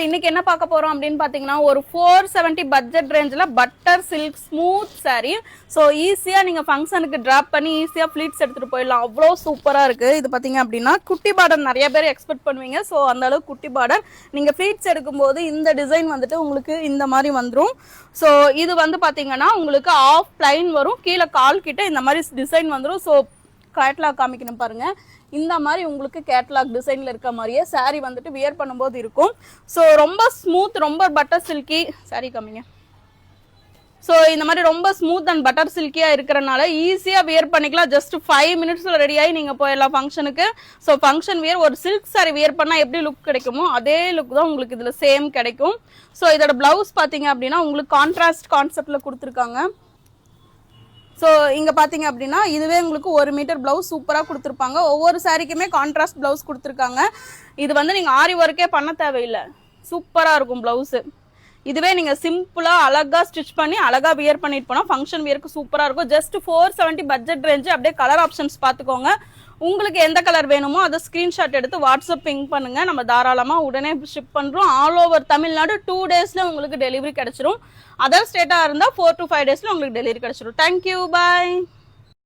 இன்னைக்கு என்ன பார்க்க போறோம் அப்படின்னு பாத்தீங்கன்னா ஒரு 470 பட்ஜெட் ரேஞ்சில் butter silk smooth sorry. So ஈஸியா நீங்க ஃபங்க்ஷனுக்கு டிராப் பண்ணி ஈஸியா ஃபிளீட்ஸ் எடுத்துட்டு போயிடலாம். அவ்வளோ சூப்பரா இருக்கு. இது பாத்தீங்க அப்படின்னா குட்டி பார்டர் நிறைய பேர் எக்ஸ்பெக்ட் பண்ணுவீங்க. ஸோ அந்த அளவுக்கு குட்டி பார்டர் நீங்க ஃபிளீட்ஸ் எடுக்கும்போது இந்த டிசைன் வந்துட்டு உங்களுக்கு இந்த மாதிரி வந்துடும். ஸோ இது வந்து பாத்தீங்கன்னா உங்களுக்கு ஆஃப் பிளைன் வரும், கீழே கால் கிட்ட இந்த மாதிரி டிசைன் வந்துடும். ஸோ கேட்லாக் காமிக்கணும் பாருங்க. இந்த மாதிரி உங்களுக்கு கேட்லாக் டிசைன்ல இருக்க மாதிரியே சாரி வந்துட்டு வியர் பண்ணும்போது இருக்கும். ஸோ ரொம்ப ஸ்மூத், ரொம்ப பட்டர் சில்கி சாரி காமிங்க. ஸோ இந்த மாதிரி ரொம்ப ஸ்மூத் அண்ட் பட்டர் சில்கியா இருக்கிறனால ஈஸியா வியர் பண்ணிக்கலாம். ஜஸ்ட் 5 மினிட்ஸ்ல ரெடி ஆகி நீங்க போயிடலாம் ஃபங்க்ஷனுக்கு. ஸோ ஃபங்க்ஷன் வியர் ஒரு சில்க் சாரி வியர் பண்ணா எப்படி லுக் கிடைக்குமோ அதே லுக் தான் உங்களுக்கு இதுல சேம் கிடைக்கும். ஸோ இதோட பிளவுஸ் பாத்தீங்க அப்படின்னா உங்களுக்கு கான்ட்ராஸ்ட் கான்செப்ட்ல கொடுத்துருக்காங்க. ஸோ இங்கே பார்த்தீங்க அப்படின்னா இதுவே உங்களுக்கு 1 மீட்டர் பிளவுஸ் சூப்பராக கொடுத்துருப்பாங்க. ஒவ்வொரு சாரிக்குமே கான்ட்ராஸ்ட் பிளவுஸ் கொடுத்துருக்காங்க. இது வந்து நீங்கள் ஆரி ஒர்க்கே பண்ண தேவையில்லை, சூப்பராக இருக்கும் பிளவுஸு. இதுவே நீங்கள் சிம்பிளாக அழகாக ஸ்டிச் பண்ணி அழகாக வியர் பண்ணிட்டு போனால் ஃபங்க்ஷன் வியருக்கு சூப்பராக இருக்கும். Just 470 budget range. அப்படியே கலர் ஆப்ஷன்ஸ் பார்த்துக்கோங்க. உங்களுக்கு எந்த கலர் வேணுமோ அதை ஸ்க்ரீன்ஷாட் எடுத்து வாட்ஸ்அப் பிங்க் பண்ணுங்க. நம்ம தாராளமாக உடனே ஷிப் பண்ணுறோம். ஆல் ஓவர் தமிழ்நாடு 2 டேஸில் உங்களுக்கு டெலிவரி கிடைச்சிரும். அதர் ஸ்டேட்டாக இருந்தால் 4 to 5 டேஸில் உங்களுக்கு டெலிவரி கிடைச்சிரும். தேங்க்யூ, பாய்.